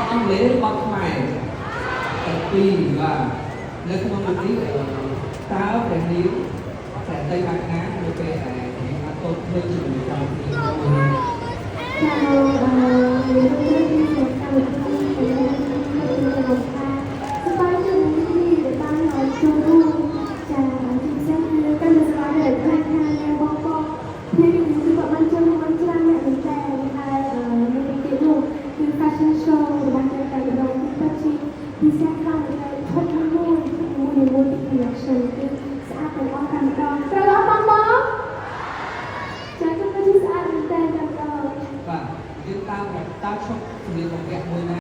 អង់គ្លេសរបស់ខ្មែរតែពីរបាទនៅក្នុងមួយនេះតើព្រះនាងតែទៅខាងណានៅពេលដែលអត់ទៅធ្វើជាមួយកម្មវិធីមួយ Chào người thân của chào người thân của người thân của ta. Các bạn thân mến, để ban nói cho vui. Chào chính xác như các bạn nói để khai khai bong bong. Thế thì chúng ta ban chơi ban chơi mẹ mình tè hay những cái tiết mục như fashion show của ban chơi tại đầu thì thì sẽ không cái thoát môi reaction thì sẽ phải quan tâm đó. Các bạn bong bong. Chào các bạn chính xác mình tè បាទយើងតាមឈប់ជំនាញបង្វែកមួយណា